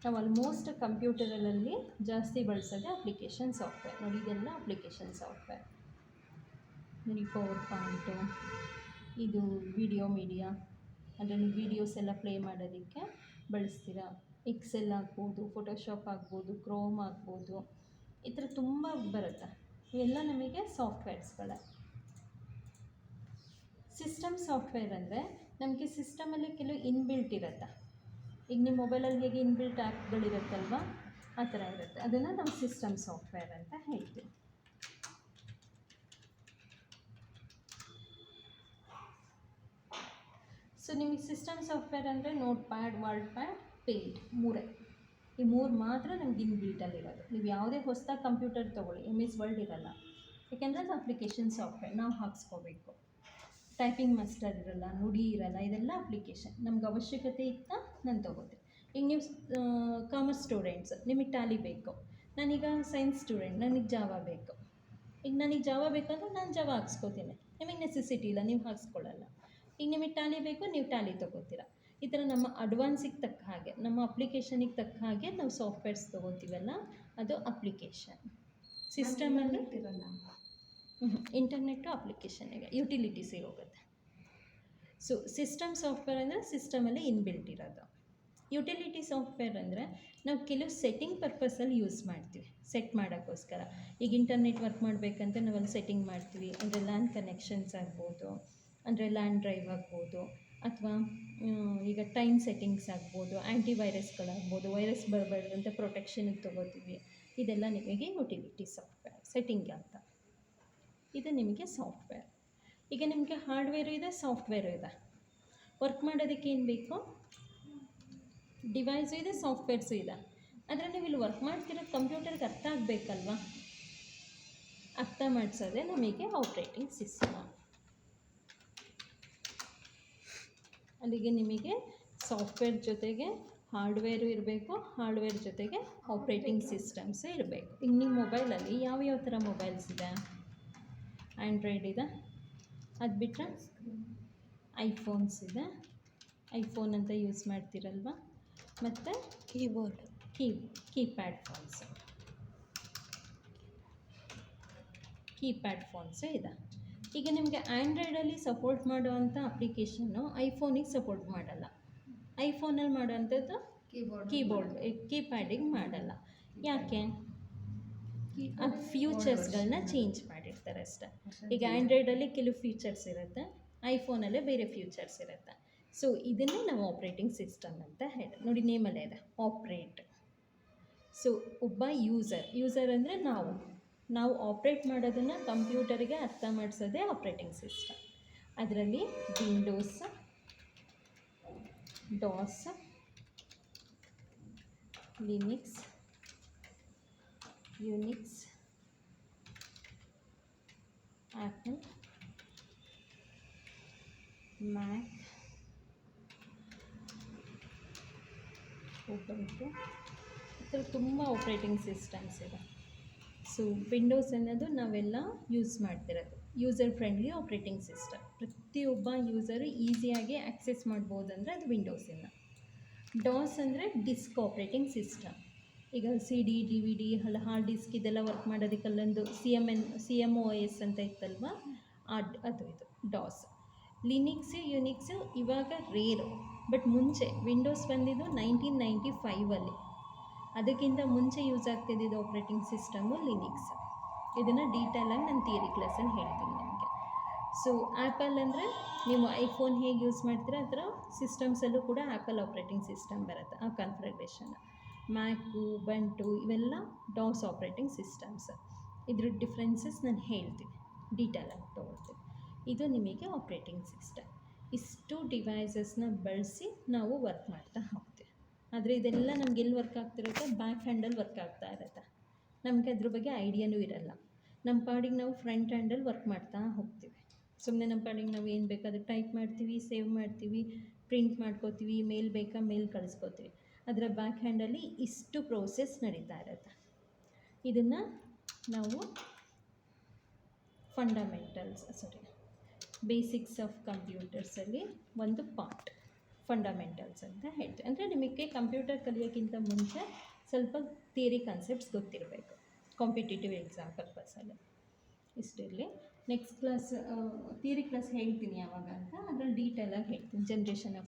ನಾವು ಆಲ್ಮೋಸ್ಟ್ ಕಂಪ್ಯೂಟರಲ್ಲಿ ಜಾಸ್ತಿ ಬಳಸೋದೇ ಅಪ್ಲಿಕೇಶನ್ ಸಾಫ್ಟ್ವೇರ್. ನೋಡಿ, ಇದೆಲ್ಲ ಅಪ್ಲಿಕೇಶನ್ ಸಾಫ್ಟ್ವೇರ್. ನೋಡಿ, ಪವರ್ ಪಾಯಿಂಟು, ಇದು ವಿಡಿಯೋ ಮೀಡಿಯಾ, ಅಂದರೆ ನೀವು ವೀಡಿಯೋಸ್ ಎಲ್ಲ ಪ್ಲೇ ಮಾಡೋದಕ್ಕೆ ಬಳಸ್ತೀರ. ಎಕ್ಸೆಲ್ ಆಗ್ಬೋದು, ಫೋಟೋಶಾಪ್ ಆಗ್ಬೋದು, ಕ್ರೋಮ್ ಆಗ್ಬೋದು, ಈ ಥರ ತುಂಬ ಬರುತ್ತೆ. ಇವೆಲ್ಲ ನಮಗೆ ಸಾಫ್ಟ್ವೇರ್ಸ್ಗಳೇ. ಸಿಸ್ಟಮ್ ಸಾಫ್ಟ್ವೇರ್ ಅಂದರೆ ನಮಗೆ ಸಿಸ್ಟಮಲ್ಲಿ ಕೆಲವು ಇನ್ಬಿಲ್ಟ್ ಇರುತ್ತೆ. ಈಗ ನಿಮ್ಮ ಮೊಬೈಲಲ್ಲಿ ಹೇಗೆ ಇನ್ಬಿಲ್ಟ್ ಆ್ಯಪ್ಗಳಿರುತ್ತಲ್ವ, ಆ ಥರ ಇರುತ್ತೆ. ಅದನ್ನು ನಾವು ಸಿಸ್ಟಮ್ ಸಾಫ್ಟ್ವೇರ್ ಅಂತ ಹೇಳ್ತೀವಿ. ಸೊ ನಿಮಗೆ ಸಿಸ್ಟಮ್ ಸಾಫ್ಟ್ವೇರ್ ಅಂದರೆ note pad, word pad, paint, 3 ಈ 3 ಮಾತ್ರ ನಮ್ಗೆ ಇನ್ಬಿಲ್ಟಲ್ಲಿರೋದು. ನೀವು ಯಾವುದೇ ಹೊಸದಾಗಿ ಕಂಪ್ಯೂಟರ್ ತೊಗೊಳ್ಳಿ, MS ವರ್ಡ್ ಇರಲ್ಲ. ಯಾಕೆಂದರೆ ಅದು ಅಪ್ಲಿಕೇಶನ್ ಸಾಫ್ಟ್ವೇರ್, ನಾವು ಹಾಕ್ಸ್ಕೋಬೇಕು. ಟೈಪಿಂಗ್ ಮಾಸ್ಟರ್ ಇರಲ್ಲ, ನುಡಿ ಇರಲ್ಲ, ಇದೆಲ್ಲ ಅಪ್ಲಿಕೇಶನ್. ನಮ್ಗೆ ಅವಶ್ಯಕತೆ ಇತ್ತಾ ನಾನು ತೊಗೋತೀನಿ. ಈಗ ನೀವು ಕಾಮರ್ಸ್ ಸ್ಟೂಡೆಂಟ್ಸ್, ನಿಮಗೆ ಟ್ಯಾಲಿ ಬೇಕು. ನಾನೀಗ ಸೈನ್ಸ್ ಸ್ಟೂಡೆಂಟ್, ನನಗೆ ಜಾವಾ ಬೇಕು. ಈಗ ನನಗೆ ಜಾವಾ ಬೇಕಂದ್ರೆ ನಾನು ಜಾವಾ ಹಾಕ್ಸ್ಕೋತೀನಿ. ನಿಮಗೆ ನೆಸೆಸಿಟಿ ಇಲ್ಲ, ನೀವು ಹಾಕ್ಸ್ಕೊಳ್ಳಲ್ಲ. ಈಗ ನಿಮಗೆ ಟ್ಯಾಲಿ ಬೇಕು, ನೀವು ಟ್ಯಾಲಿ ತೊಗೋತೀರ. ಈ ಥರ ನಮ್ಮ ಅಡ್ವಾನ್ಸಿಗೆ ತಕ್ಕ ಹಾಗೆ, ನಮ್ಮ ಅಪ್ಲಿಕೇಶನಿಗೆ ತಕ್ಕ ಹಾಗೆ ನಾವು ಸಾಫ್ಟ್ವೇರ್ಸ್ ತೊಗೋತೀವಲ್ಲ, ಅದು ಅಪ್ಲಿಕೇಶನ್. ಸಿಸ್ಟಮಲ್ಲಿ ಇರಲ್ಲ. ಇಂಟರ್ನೆಟ್ಟು ಅಪ್ಲಿಕೇಶನ್ನಿಗೆ, ಯುಟಿಲಿಟೀಸಿಗೆ ಹೋಗುತ್ತೆ. ಸೊ ಸಿಸ್ಟಮ್ ಸಾಫ್ಟ್ವೇರ್ ಅಂದರೆ ಸಿಸ್ಟಮಲ್ಲಿ ಇನ್ಬಿಲ್ಟ್ ಇರೋದು. ಯುಟಿಲಿಟಿ ಸಾಫ್ಟ್ವೇರ್ ಅಂದರೆ ನಾವು ಕೆಲವು ಸೆಟ್ಟಿಂಗ್ ಪರ್ಪಸಲ್ಲಿ ಯೂಸ್ ಮಾಡ್ತೀವಿ, ಸೆಟ್ ಮಾಡೋಕ್ಕೋಸ್ಕರ. ಈಗ ಇಂಟರ್ನೆಟ್ ವರ್ಕ್ ಮಾಡಬೇಕಂತ ನಾವಲ್ಲಿ ಸೆಟ್ಟಿಂಗ್ ಮಾಡ್ತೀವಿ. ಅಂದರೆ ಲ್ಯಾನ್ ಕನೆಕ್ಷನ್ಸ್ ಆಗ್ಬೋದು, ಅಂದರೆ ಲ್ಯಾಂಡ್ ಡ್ರೈವ್ ಆಗ್ಬೋದು, ಅಥವಾ ಈಗ ಟೈಮ್ ಸೆಟ್ಟಿಂಗ್ಸ್ ಆಗ್ಬೋದು, ಆ್ಯಂಟಿವೈರಸ್ಗಳಾಗ್ಬೋದು, ವೈರಸ್ ಬರಬಾರ್ದು ಅಂತ ಪ್ರೊಟೆಕ್ಷನಿಗೆ ತೊಗೋತೀವಿ. ಇದೆಲ್ಲ ನಿಮಗೆ ಯುಟಿಲಿಟಿ ಸಾಫ್ಟ್ವೇರ್, ಸೆಟ್ಟಿಂಗ್ ಅಂತ. ಇದು ನಿಮಗೆ ಸಾಫ್ಟ್ವೇರ್. ಈಗ ನಿಮಗೆ ಹಾರ್ಡ್ವೇರು ಇದೆ, ಸಾಫ್ಟ್ವೇರು ಇದೆ. ವರ್ಕ್ ಮಾಡೋದಕ್ಕೆ ಏನು ಬೇಕು? ಡಿವೈಸು ಇದೆ, ಸಾಫ್ಟ್ವೇರ್ಸು ಇದೆ. ಆದರೆ ನೀವು ಇಲ್ಲಿ ವರ್ಕ್ ಮಾಡ್ತಿರೋದು ಕಂಪ್ಯೂಟರ್ಗೆ ಅರ್ಥ ಆಗಬೇಕಲ್ವ? ಅರ್ಥ ಮಾಡಿಸೋದೇ ನಮಗೆ ಆಪ್ರೇಟಿಂಗ್ ಸಿಸ್ಟಮ್. ಅಲ್ಲಿಗೆ ನಿಮಗೆ ಸಾಫ್ಟ್ವೇರ್ ಜೊತೆಗೆ ಹಾರ್ಡ್ವೇರು ಇರಬೇಕು, ಹಾರ್ಡ್ವೇರ್ ಜೊತೆಗೆ ಆಪ್ರೇಟಿಂಗ್ ಸಿಸ್ಟಮ್ಸೇ ಇರಬೇಕು. ಈಗ ನಿಮ್ಮ ಮೊಬೈಲಲ್ಲಿ ಯಾವ ಥರ ಮೊಬೈಲ್ಸ್ ಇದೆ? ಆ್ಯಂಡ್ರಾಯ್ಡ್ ಇದೆ, ಅದು ಬಿಟ್ಟರೆ ಐಫೋನ್ಸ್ ಇದೆ, ಐಫೋನ್ ಅಂತ ಯೂಸ್ ಮಾಡ್ತೀರಲ್ವ, ಮತ್ತು ಕೀಬೋರ್ಡ್, ಕೀಪ್ಯಾಡ್ ಫೋನ್ಸು ಇದೆ. ಈಗ ನಿಮಗೆ ಆ್ಯಂಡ್ರಾಯ್ಡಲ್ಲಿ ಸಪೋರ್ಟ್ ಮಾಡುವಂಥ ಅಪ್ಲಿಕೇಶನ್ನು ಐಫೋನಿಗೆ ಸಪೋರ್ಟ್ ಮಾಡಲ್ಲ. ಐಫೋನಲ್ಲಿ ಮಾಡೋವಂಥದ್ದು ಕೀಪ್ಯಾಡಿಗೆ ಮಾಡಲ್ಲ. ಯಾಕೆ? ಆ ಫ್ಯೂಚರ್ಸ್ಗಳನ್ನ ಚೇಂಜ್ ಮಾಡಿರ್ತಾರೆ ಅಷ್ಟೇ. ಈಗ ಆ್ಯಂಡ್ರಾಯ್ಡಲ್ಲಿ ಕೆಲವು ಫ್ಯೂಚರ್ಸ್ ಇರುತ್ತೆ, ಐಫೋನಲ್ಲೇ ಬೇರೆ ಫ್ಯೂಚರ್ಸ್ ಇರುತ್ತೆ. ಸೊ ಇದನ್ನೇ ನಾವು ಆಪ್ರೇಟಿಂಗ್ ಸಿಸ್ಟಮ್ ಅಂತ ಹೇಳಿ ನೋಡಿ, ನೇಮಲ್ಲೇ ಇದೆ ಆಪ್ರೇಟ್. ಸೊ ಒಬ್ಬ ಯೂಸರ್ ಅಂದರೆ ನಾವು ಆಪ್ರೇಟ್ ಮಾಡೋದನ್ನು ಕಂಪ್ಯೂಟರ್ಗೆ ಅರ್ಥ ಮಾಡಿಸೋದೇ ಆಪ್ರೇಟಿಂಗ್ ಸಿಸ್ಟಮ್. ಅದರಲ್ಲಿ Windows, DOS, Linux, Unix, Apple, Mac, Ubuntu, ಈ ಥರ ತುಂಬ ಆಪ್ರೇಟಿಂಗ್ ಸಿಸ್ಟಮ್ಸ್ ಇದೆ. ಸೊ ವಿಂಡೋಸ್ ಅನ್ನೋದು ನಾವೆಲ್ಲ ಯೂಸ್ ಮಾಡ್ತಿರೋದು ಯೂಸರ್ ಫ್ರೆಂಡ್ಲಿ ಆಪ್ರೇಟಿಂಗ್ ಸಿಸ್ಟಮ್. ಪ್ರತಿಯೊಬ್ಬ ಯೂಸರು ಈಸಿಯಾಗಿ ಆ್ಯಕ್ಸೆಸ್ ಮಾಡ್ಬೋದಂದರೆ ಅದು ವಿಂಡೋಸಿಂದ. ಡಾಸ್ ಅಂದರೆ ಡಿಸ್ಕ್ ಆಪ್ರೇಟಿಂಗ್ ಸಿಸ್ಟಮ್. ಈಗ CD, DVD, ಹಾರ್ಡ್ ಡಿಸ್ಕ್ ಇದೆಲ್ಲ ವರ್ಕ್ ಮಾಡೋದಕ್ಕಲ್ಲೊಂದು CMOS ಅಂತ ಇತ್ತಲ್ವ, ಅದು ಇದು ಡಾಸ್. ಲಿನಿಕ್ಸು, ಯುನಿಕ್ಸು ಇವಾಗ ರೇರು, ಬಟ್ ಮುಂಚೆ ವಿಂಡೋಸ್ ಬಂದಿದ್ದು 1995 ಅದಕ್ಕಿಂತ ಮುಂಚೆ ಯೂಸ್ ಆಗ್ತಿದ್ದಿದ್ದು ಆಪ್ರೇಟಿಂಗ್ ಸಿಸ್ಟಮು ಲಿನಿಕ್ಸ್. ಇದನ್ನು ಡೀಟೇಲಾಗಿ ನಾನು ಥಿಯರಿ ಕ್ಲಾಸಲ್ಲಿ ಹೇಳ್ತೀನಿ ನಿಮಗೆ. ಸೊ ಆ್ಯಪಲ್ ಅಂದರೆ ನೀವು ಐಫೋನ್ ಹೇಗೆ ಯೂಸ್ ಮಾಡ್ತೀರ ಆ ಥರ ಸಿಸ್ಟಮ್ಸಲ್ಲೂ ಕೂಡ ಆ್ಯಪಲ್ ಆಪ್ರೇಟಿಂಗ್ ಸಿಸ್ಟಮ್ ಬರುತ್ತೆ, ಆ ಕಾನ್ಫಿಗರೇಷನ್. ಮ್ಯಾಕು, ಬಂಟು ಇವೆಲ್ಲ ಡಾಸ್ ಆಪ್ರೇಟಿಂಗ್ ಸಿಸ್ಟಮ್ಸ್. ಇದ್ರ ಡಿಫ್ರೆನ್ಸಸ್ ನಾನು ಹೇಳ್ತೀನಿ, ಡೀಟೇಲಾಗಿ ತೊಗೊಳ್ತೀನಿ. ಇದು ನಿಮಗೆ ಆಪ್ರೇಟಿಂಗ್ ಸಿಸ್ಟಮ್. ಇಷ್ಟು ಡಿವೈಸಸ್ನ ಬಳಸಿ ನಾವು ವರ್ಕ್ ಮಾಡ್ತಾ ಹೋಗ್ತೀವಿ. ಆದರೆ ಇದೆಲ್ಲ ನಮ್ಗೆ ಎಲ್ಲಿ ವರ್ಕ್ ಆಗ್ತಿರುತ್ತೆ? ಬ್ಯಾಕ್ ಹ್ಯಾಂಡಲ್ಲಿ ವರ್ಕ್ ಆಗ್ತಾ ಇರುತ್ತೆ. ನಮಗೆ ಅದ್ರ ಬಗ್ಗೆ ಐಡಿಯಾನೂ ಇರಲ್ಲ. ನಮ್ಮ ಪಾಡಿಗೆ ನಾವು ಫ್ರಂಟ್ ಹ್ಯಾಂಡಲ್ಲಿ ವರ್ಕ್ ಮಾಡ್ತಾ ಹೋಗ್ತೀವಿ. ಸುಮ್ಮನೆ ನಮ್ಮ ಪಾಡಿಗೆ ನಾವು ಏನು ಬೇಕಾದರೂ ಟೈಪ್ ಮಾಡ್ತೀವಿ, ಸೇವ್ ಮಾಡ್ತೀವಿ, ಪ್ರಿಂಟ್ ಮಾಡ್ಕೋತೀವಿ, ಮೇಲ್ ಬೇಕಾ ಮೇಲ್ ಕಳಿಸ್ಕೋತೀವಿ. ಅದರ ಬ್ಯಾಕ್ ಹ್ಯಾಂಡಲ್ಲಿ ಇಷ್ಟು ಪ್ರೋಸೆಸ್ ನಡೀತಾ ಇರುತ್ತೆ. ಇದನ್ನು ನಾವು ಬೇಸಿಕ್ಸ್ ಆಫ್ ಕಂಪ್ಯೂಟರ್ಸಲ್ಲಿ ಒಂದು ಪಾರ್ಟ್ ಫಂಡಮೆಂಟಲ್ಸ್ ಅಂತ ಹೇಳ್ತೀವಿ. ಅಂದರೆ ನಿಮಗೆ ಕಂಪ್ಯೂಟರ್ ಕಲಿಯೋಕ್ಕಿಂತ ಮುಂಚೆ ಸ್ವಲ್ಪ ಥಿಯರಿ ಕಾನ್ಸೆಪ್ಟ್ಸ್ ಗೊತ್ತಿರಬೇಕು, ಕಾಂಪಿಟೇಟಿವ್ ಎಕ್ಸಾಮ್ ಪರ್ಪಸಲ್ಲಿ. ಇಷ್ಟಿರಲಿ. ನೆಕ್ಸ್ಟ್ ಕ್ಲಾಸ್ ಥಿಯರಿ ಕ್ಲಾಸ್ ಹೇಳ್ತೀನಿ ಯಾವಾಗ ಅಂತ, ಅದರಲ್ಲಿ ಡೀಟೇಲಾಗಿ ಹೇಳ್ತೀನಿ. Generation of